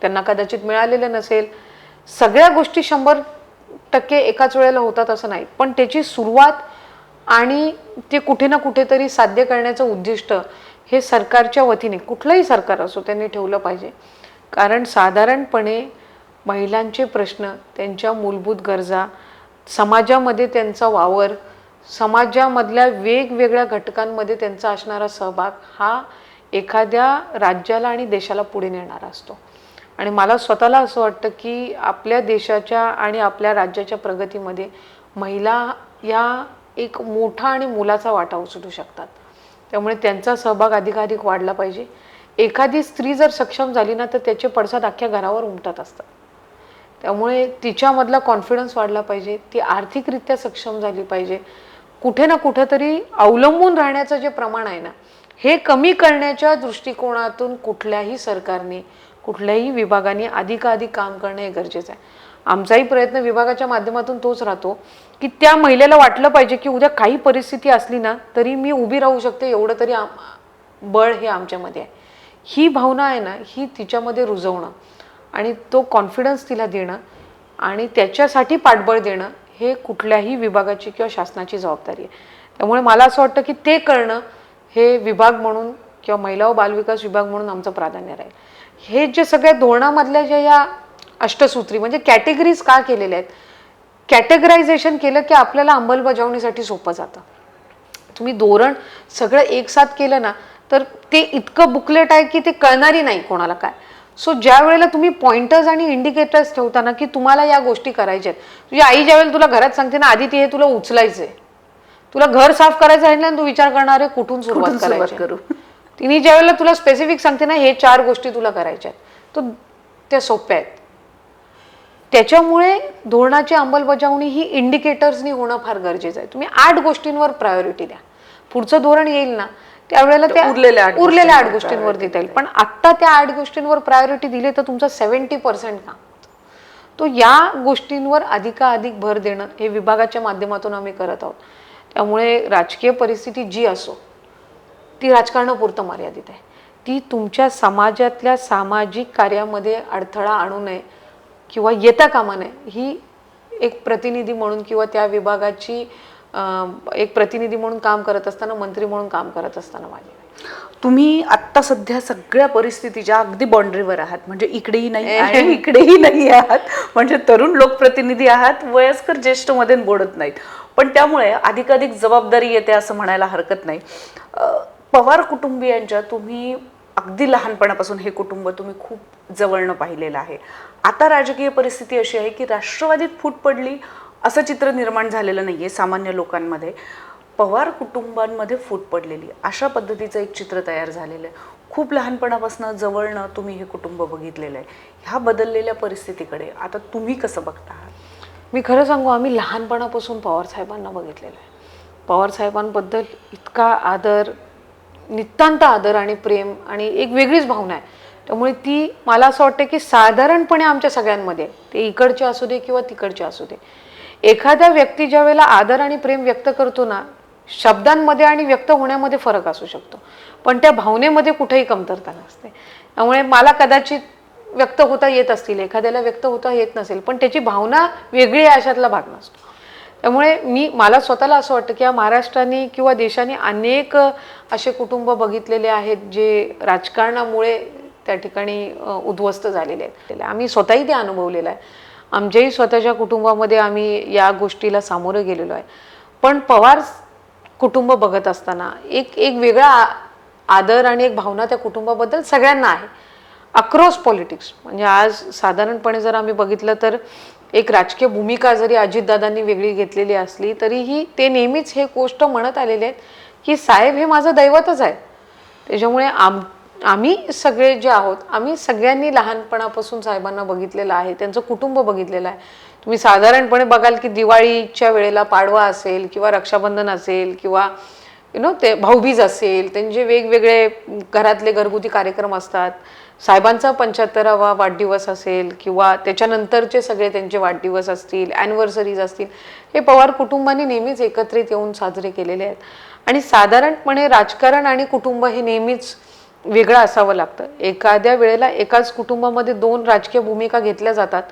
त्यांना कदाचित मिळालेलं नसेल. सगळ्या गोष्टी 100% एकाच वेळेला होतात असं नाही, पण त्याची सुरुवात आणि ते कुठे ना कुठेतरी साध्य करण्याचं उद्दिष्ट हे सरकारच्या वतीने, कुठलंही सरकार असो, त्यांनी ठेवलं पाहिजे. कारण साधारणपणे महिलांचे प्रश्न, त्यांच्या मूलभूत गरजा, समाजामध्ये त्यांचा वावर, समाजामधल्या वेगवेगळ्या घटकांमध्ये त्यांचा असणारा सहभाग हा एखाद्या राज्याला आणि देशाला पुढे नेणारा असतो. आणि मला स्वतःला असं वाटतं की आपल्या देशाच्या आणि आपल्या राज्याच्या प्रगतीमध्ये महिला या एक मोठा आणि मोलाचा वाटा उचलू शकतात. त्यामुळे त्यांचा सहभाग अधिकाधिक वाढला पाहिजे. एखादी स्त्री जर सक्षम झाली ना तर त्याचे पडसाद अख्ख्या घरावर उमटत असतात. त्यामुळे तिच्यामधला कॉन्फिडन्स वाढला पाहिजे, ती आर्थिकरित्या सक्षम झाली पाहिजे. कुठे ना कुठेतरी अवलंबून राहण्याचं जे प्रमाण आहे ना हे कमी करण्याच्या दृष्टिकोनातून कुठल्याही सरकारने, कुठल्याही विभागाने अधिकाधिक काम करणं हे गरजेचं आहे. आमचाही प्रयत्न विभागाच्या माध्यमातून तोच राहतो की त्या महिलेला वाटलं पाहिजे की उद्या काही परिस्थिती असली ना तरी मी उभी राहू शकते, एवढं तरी बळ हे आमच्यामध्ये आहे. ही भावना आहे ना ही तिच्यामध्ये रुजवणं आणि तो कॉन्फिडन्स तिला देणं आणि त्याच्यासाठी पाठबळ देणं हे कुठल्याही विभागाची किंवा शासनाची जबाबदारी आहे. त्यामुळे मला असं वाटतं की ते करणं हे विभाग म्हणून किंवा महिला व बालविकास विभाग म्हणून आमचं प्राधान्य राहील. हे जे सगळ्या धोरणामधल्या ज्या या अष्टसूत्री म्हणजे कॅटेगरीज का केलेल्या आहेत, कॅटेगरायझेशन केलं की आपल्याला अंमलबजावणीसाठी सोपं जातं. तुम्ही धोरण सगळं एक साथ केलं ना तर ते इतकं बुकलेट आहे की ते कळणारी नाही कोणाला काय. सो ज्या वेळेला तुम्ही पॉइंटर्स आणि इंडिकेटर्स ठेवताना की तुम्हाला या गोष्टी करायच्या आहेत, तुझी आई ज्या वेळेला तुला घरात सांगते ना आधी ते हे तुला उचलायचंय, तुला घर साफ करायचं आहे ना तू विचार करणार आहे कुठून सुरुवात करायची करू. तिने ज्या वेळेला तुला स्पेसिफिक सांगते ना हे 4 गोष्टी तुला करायच्या आहेत तर त्या सोप्या आहेत. त्याच्यामुळे धोरणाची अंमलबजावणी ही इंडिकेटर्सनी होणं फार गरजेचं आहे. तुम्ही 8 गोष्टींवर प्रायोरिटी द्या. पुढचं धोरण येईल ना त्यावेळेला त्या उरलेल्या 8 गोष्टींवर देता येईल. पण आत्ता त्या 8 गोष्टींवर प्रायोरिटी दिली तर तुमचं 70% काम. तो या गोष्टींवर अधिकाधिक भर देणं हे विभागाच्या माध्यमातून आम्ही करत आहोत. त्यामुळे राजकीय परिस्थिती जी असो ती राजकारणापुरतं मर्यादित आहे. ती तुमच्या समाजातल्या सामाजिक कार्यामध्ये अडथळा आणू नये किंवा येता कामा नये ही एक प्रतिनिधी म्हणून किंवा त्या विभागाची एक प्रतिनिधी म्हणून काम करत असताना, मंत्री म्हणून काम करत असताना माझी. तुम्ही आत्ता सध्या सगळ्या परिस्थितीच्या अगदी बाउंड्रीवर आहात, म्हणजे इकडेही नाही आणि इकडेही नाही आहात, म्हणजे तरुण लोकप्रतिनिधी आहात, वयस्कर ज्येष्ठ मध्ये बोलत नाहीत, पण त्यामुळे अधिकाधिक जबाबदारी येते असं म्हणायला हरकत नाही. पवार कुटुंबियांच्या तुम्ही अगदी लहानपणापासून हे कुटुंब तुम्ही खूप जवळनं पाहिलेलं आहे. आता राजकीय परिस्थिती अशी आहे की राष्ट्रवादीत फूट पडली असं चित्र निर्माण झालेलं नाहीये सामान्य लोकांमध्ये, पवार कुटुंबांमध्ये फूट पडलेली अशा पद्धतीचं एक चित्र तयार झालेलं आहे. खूप लहानपणापासून जवळनं तुम्ही हे कुटुंब बघितलेलं आहे. ह्या बदललेल्या परिस्थितीकडे आता तुम्ही कसं बघता आहात? मी खरं सांगू, आम्ही लहानपणापासून पवार साहेबांना बघितलेलं आहे. पवार साहेबांबद्दल इतका आदर, नितांत आदर आणि प्रेम आणि एक वेगळीच भावना आहे. त्यामुळे ती मला असं वाटतं की साधारणपणे आमच्या सगळ्यांमध्ये, ते इकडचे असू दे किंवा तिकडचे असू दे, एखाद्या व्यक्ती ज्या वेळेला आदर आणि प्रेम व्यक्त करतो ना, शब्दांमध्ये आणि व्यक्त होण्यामध्ये फरक असू शकतो पण त्या भावनेमध्ये कुठेही कमतरता नसते. त्यामुळे मला कदाचित व्यक्त होता येत असतील, एखाद्याला व्यक्त होता येत नसेल, पण त्याची भावना वेगळी आहे अशातला भाग नसतो. त्यामुळे मला स्वतःला असं वाटतं की या महाराष्ट्राने किंवा देशाने अनेक असे कुटुंब बघितलेले आहेत जे राजकारणामुळे त्या ठिकाणी उद्ध्वस्त झालेले आहेत. आम्ही स्वतःही ते अनुभवलेलं आहे. आमच्याही स्वतःच्या कुटुंबामध्ये आम्ही या गोष्टीला सामोरं गेलेलो आहे. पण पवार कुटुंब बघत असताना एक वेगळा आदर आणि एक भावना त्या कुटुंबाबद्दल सगळ्यांना आहे. अक्रॉस पॉलिटिक्स म्हणजे आज साधारणपणे जर आम्ही बघितलं तर एक राजकीय भूमिका जरी अजितदादांनी वेगळी घेतलेली असली तरीही ते नेहमीच हे गोष्ट म्हणत आलेले आहेत की साहेब हे माझं दैवतच आहे. त्याच्यामुळे आम्ही सगळे जे आहोत आम्ही सगळ्यांनी लहानपणापासून साहेबांना बघितलेलं आहे, त्यांचं कुटुंब बघितलेलं आहे. तुम्ही साधारणपणे बघाल की दिवाळीच्या वेळेला पाडवा असेल किंवा रक्षाबंधन असेल किंवा ते भाऊबीज असेल, त्यांचे वेगवेगळे घरातले घरगुती कार्यक्रम असतात. साहेबांचा 75वा वाढदिवस असेल किंवा त्याच्यानंतरचे सगळे त्यांचे वाढदिवस असतील, ॲनिव्हर्सरीज असतील, हे पवार कुटुंबाने नेहमीच एकत्रित येऊन साजरे केलेले आहेत. आणि साधारणपणे राजकारण आणि कुटुंब हे नेहमीच वेगळं असावं लागतं. एखाद्या वेळेला एकाच कुटुंबामध्ये 2 राजकीय भूमिका घेतल्या जातात,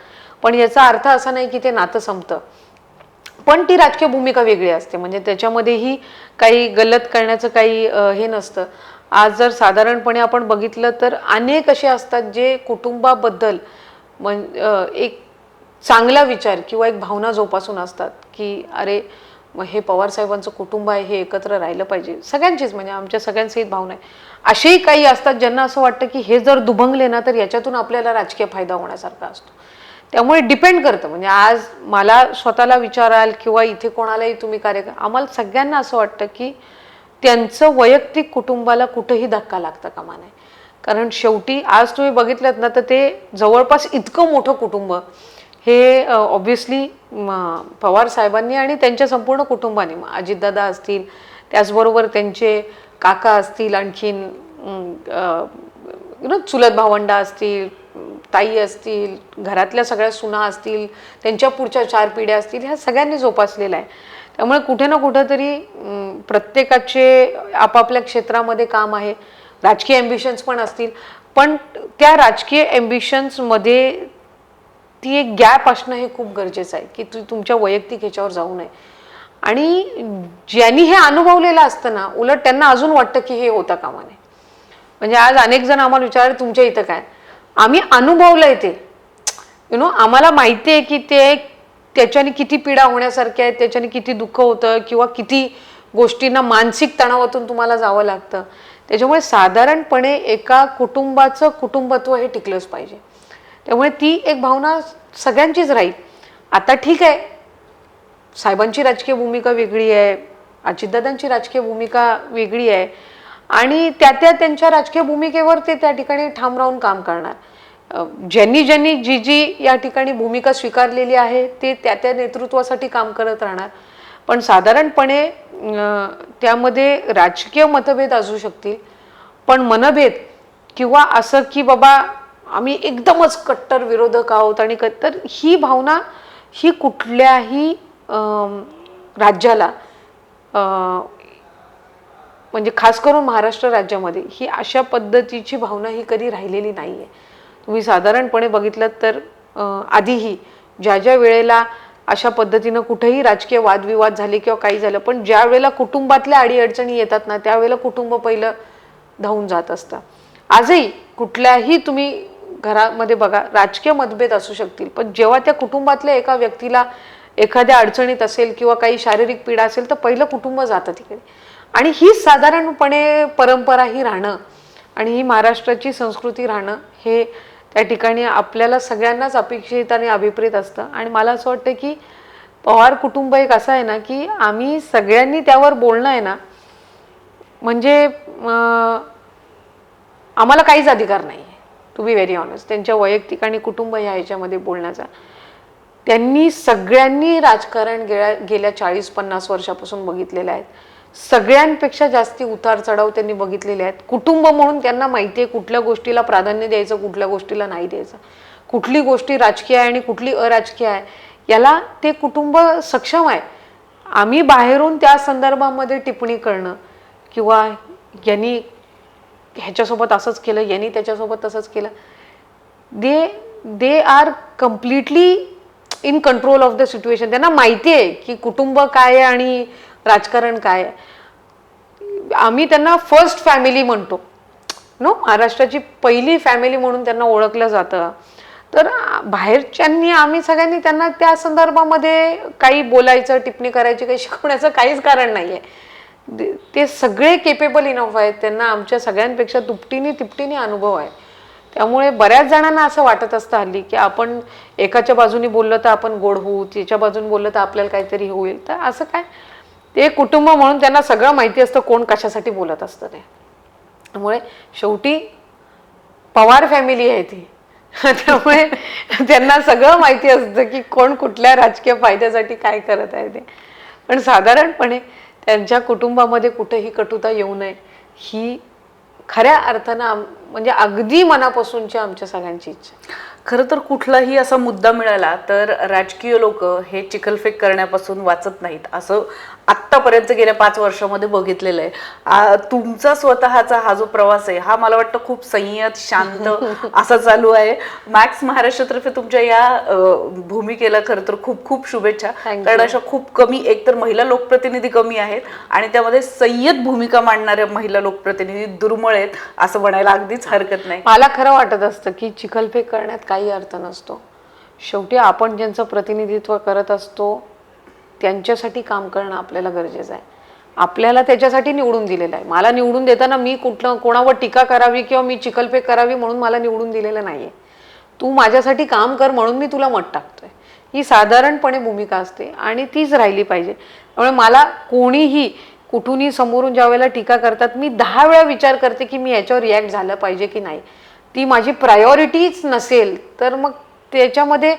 पण याचा अर्थ असा नाही की ते नातं संपतं, पण ती राजकीय भूमिका वेगळी असते. म्हणजे त्याच्यामध्येही काही गल्लत करण्याचं काही हे नसतं. आज जर साधारणपणे आपण बघितलं तर अनेक असे असतात जे कुटुंबाबद्दल एक चांगला विचार किंवा एक भावना जोपासून असतात की अरे हे पवार साहेबांचं कुटुंब आहे, हे एकत्र राहिलं पाहिजे. सगळ्यांचीच म्हणजे आमच्या सगळ्यांचीही भावना आहे. असेही काही असतात ज्यांना असं वाटतं की हे जर दुभंगले ना तर याच्यातून आपल्याला राजकीय फायदा होण्यासारखा असतो. त्यामुळे डिपेंड करतं. म्हणजे आज मला स्वतःला विचाराल किंवा इथे कोणालाही तुम्ही आम्हाला सगळ्यांना असं वाटतं की त्यांचं वैयक्तिक कुटुंबाला कुठेही धक्का लागता कामा नये. कारण शेवटी आज तुम्ही बघितलं ना तर ते जवळपास इतकं मोठं कुटुंब हे ऑब्व्हियसली पवार साहेबांनी आणि त्यांच्या संपूर्ण कुटुंबाने, अजितदादा असतील, त्याचबरोबर त्यांचे काका असतील, आणखीन चुलत भावंडा असतील, ताई असतील, घरातल्या सगळ्या सुना असतील, त्यांच्या पुढच्या 4 पिढ्या असतील, ह्या सगळ्यांनी जोपासलेला आहे. त्यामुळे कुठे ना कुठेतरी प्रत्येकाचे आपापल्या क्षेत्रामध्ये काम आहे. राजकीय ॲम्बिशन्स पण असतील, पण त्या राजकीय ॲम्बिशन्समध्ये ती एक गॅप असणं हे खूप गरजेचं आहे की तुमच्या वैयक्तिक ह्याच्यावर जाऊ नये. आणि ज्यांनी हे अनुभवलेलं असतं ना उलट त्यांना अजून वाटतं की हे होता कामा नये. म्हणजे आज अनेक जण आम्हाला विचार तुमच्या इथं काय, आम्ही अनुभवलंय ते, आम्हाला माहिती आहे की ते त्याच्याने किती पीडा होण्यासारख्या आहेत, त्याच्याने किती दुःख होतं किंवा किती गोष्टींना मानसिक तणावातून तुम्हाला जावं लागतं. त्याच्यामुळे साधारणपणे एका कुटुंबाचं कुटुंबत्व हे टिकलंच पाहिजे. त्यामुळे ती एक भावना सगळ्यांचीच राहील. आता ठीक आहे, साहेबांची राजकीय भूमिका वेगळी आहे, अजितदादांची राजकीय भूमिका वेगळी आहे आणि त्यांच्या राजकीय भूमिकेवर ते त्या ठिकाणी ठाम राहून काम करणार. ज्यांनी ज्यांनी जी जी या ठिकाणी भूमिका स्वीकारलेली आहे ते त्या नेतृत्वासाठी काम करत राहणार. पण साधारणपणे त्यामध्ये राजकीय मतभेद असू शकतील, पण मनभेद किंवा असं की बाबा आम्ही एकदमच कट्टर विरोधक आहोत आणि तर ही भावना ही कुठल्याही राज्याला म्हणजे खास करून महाराष्ट्र राज्यामध्ये ही अशा पद्धतीची भावना ही कधी राहिलेली नाही आहे. तुम्ही साधारणपणे बघितलं तर आधीही ज्या ज्या वेळेला अशा पद्धतीनं कुठेही राजकीय वादविवाद झाले किंवा काही झालं, पण ज्या वेळेला कुटुंबातल्या अडीअडचणी येतात ना त्यावेळेला कुटुंब पहिलं धावून जात असतं. आजही कुठल्याही तुम्ही घरामध्ये बघा राजकीय मतभेद असू शकतील, पण जेव्हा त्या कुटुंबातल्या एका व्यक्तीला एखाद्या अडचणीत असेल किंवा काही शारीरिक पीडा असेल तर पहिलं कुटुंब जातं तिकडे. आणि ही साधारणपणे परंपरा ही राहणं आणि ही महाराष्ट्राची संस्कृती राहणं हे त्या ठिकाणी आपल्याला सगळ्यांनाच अपेक्षित आणि अभिप्रेत असतं. आणि मला असं वाटतं की पवार कुटुंब एक असं आहे ना की आम्ही सगळ्यांनी त्यावर बोलणं आहे ना, म्हणजे आम्हाला काहीच अधिकार नाही आहे टू बी व्हेरी ऑनेस्ट त्यांच्या वैयक्तिक आणि कुटुंब ह्या ह्याच्यामध्ये बोलण्याचा. त्यांनी सगळ्यांनी राजकारण गेल्या 40-50 वर्षापासून बघितलेलं आहे. सगळ्यांपेक्षा जास्ती उतार चढाव त्यांनी बघितलेले आहेत. कुटुंब म्हणून त्यांना माहिती आहे कुठल्या गोष्टीला प्राधान्य द्यायचं, कुठल्या गोष्टीला नाही द्यायचं, कुठली गोष्टी राजकीय आहे आणि कुठली अराजकीय आहे, याला ते कुटुंब सक्षम आहे. आम्ही बाहेरून त्या संदर्भामध्ये टिप्पणी करणं किंवा यांनी ह्याच्यासोबत असंच केलं, यांनी त्याच्यासोबत तसंच केलं, they are completely in control of the situation. त्यांना माहिती आहे की कुटुंब काय आहे आणि राजकारण काय आहे. आम्ही त्यांना फर्स्ट फॅमिली म्हणतो, महाराष्ट्राची पहिली फॅमिली म्हणून त्यांना ओळखलं जातं. तर बाहेरच्यांनी आम्ही सगळ्यांनी त्यांना त्या संदर्भामध्ये काही बोलायचं, टिप्पणी करायची, काही शिकवण्याचं काहीच कारण नाही आहे. ते सगळे केपेबल इनफ आहेत. त्यांना आमच्या सगळ्यांपेक्षा दुपटीने तिपटीने अनुभव आहे. त्यामुळे बऱ्याच जणांना असं वाटत असतं हल्ली की आपण एकाच्या बाजूनी बोललं तर आपण गोड होऊ, त्याच्या बाजूने बोललं तर आपल्याला काहीतरी होईल. तर असं काय, ते कुटुंब म्हणून त्यांना सगळं माहिती असतं कोण कशासाठी बोलत असतं ते. त्यामुळे शेवटी पवार फॅमिली आहे ती. त्यामुळे त्यांना सगळं माहिती असतं की कोण कुठल्या राजकीय फायद्यासाठी काय करत आहे ते. पण साधारणपणे त्यांच्या कुटुंबामध्ये कुठेही कटुता येऊ नये ही खऱ्या अर्थानं म्हणजे अगदी मनापासूनची आमच्या सगळ्यांची इच्छा. खरं तर कुठलाही असा मुद्दा मिळाला तर राजकीय लोक हे चिखलफेक करण्यापासून वाचत नाहीत, असं आत्तापर्यंत गेल्या 5 वर्षामध्ये बघितलेलं आहे. तुमचा स्वतःचा हा जो प्रवास आहे हा मला वाटतं खूप संयत शांत असा चालू आहे. मॅक्स महाराष्ट्रातर्फे तुमच्या या भूमिकेला खरं तर खूप खूप शुभेच्छा. कारण अशा खूप कमी, एकतर महिला लोकप्रतिनिधी कमी आहेत आणि त्यामध्ये संयत भूमिका मांडणाऱ्या महिला लोकप्रतिनिधी दुर्मिळ आहेत असं म्हणायला अगदीच हरकत नाही. मला खरं वाटत असतं की चिखलफेक करण्यात काही अर्थ नसतो. शेवटी आपण ज्यांचं प्रतिनिधित्व करत असतो त्यांच्यासाठी काम करणं आपल्याला गरजेचं आहे. आपल्याला त्याच्यासाठी निवडून दिलेलं आहे. मला निवडून देताना मी कोणावर टीका करावी किंवा मी चिखलफेक करावी म्हणून मला निवडून दिलेलं नाहीये. तू माझ्यासाठी काम कर म्हणून मी तुला मत टाकतोय, ही साधारणपणे भूमिका असते आणि तीच राहिली पाहिजे. त्यामुळे मला कोणीही कुठूनही समोरून ज्या वेळेला टीका करतात मी 10 वेळा विचार करते की मी याच्यावर रिॲक्ट झालं पाहिजे की नाही. ती माझी प्रायोरिटीच नसेल तर मग त्याच्यामध्ये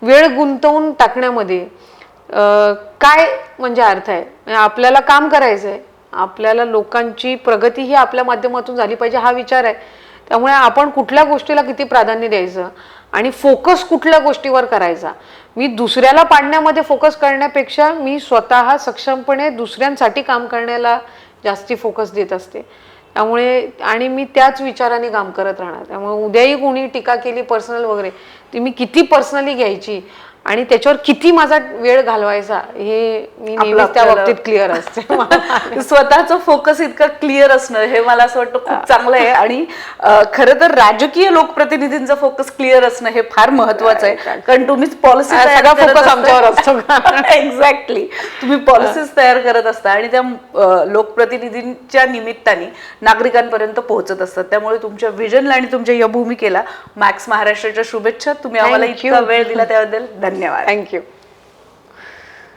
वेळ गुंतवून टाकण्यामध्ये काय म्हणजे अर्थ आहे. आपल्याला काम करायचं आहे, आपल्याला लोकांची प्रगती ही आपल्या माध्यमातून झाली पाहिजे हा विचार आहे. त्यामुळे आपण कुठल्या गोष्टीला किती प्राधान्य द्यायचं आणि फोकस कुठल्या गोष्टीवर करायचा. मी दुसऱ्याला पाडण्यामध्ये फोकस करण्यापेक्षा मी स्वतः सक्षमपणे दुसऱ्यांसाठी काम करण्याला जास्ती फोकस देत असते. त्यामुळे आणि मी त्याच विचाराने काम करत राहणार. त्यामुळे उद्याही कोणी टीका केली पर्सनल वगैरे ती मी किती पर्सनली घ्यायची आणि त्याच्यावर किती माझा वेळ घालवायचा हे मी नेहमीच त्या आपल्याला- बाबतीत क्लिअर असते. स्वतःचं फोकस इतकं क्लिअर असणं हे मला असं वाटतं खूप चांगलं आहे. आणि खरं तर राजकीय लोकप्रतिनिधींचा फोकस क्लिअर असणं हे फार महत्वाचं आहे, कारण तुम्हीच पॉलिसी सगळा फोकस आमच्यावर असतो. एक्झॅक्टली. तुम्ही पॉलिसीज तयार करत असता आणि त्या लोकप्रतिनिधींच्या निमित्ताने नागरिकांपर्यंत पोहोचत असतात. त्यामुळे तुमच्या विजनला आणि तुमच्या या भूमिकेला मॅक्स महाराष्ट्राच्या शुभेच्छा. तुम्ही आम्हाला Thank you. इतका वेळ दिला त्याबद्दल धन्यवाद. थँक्यू.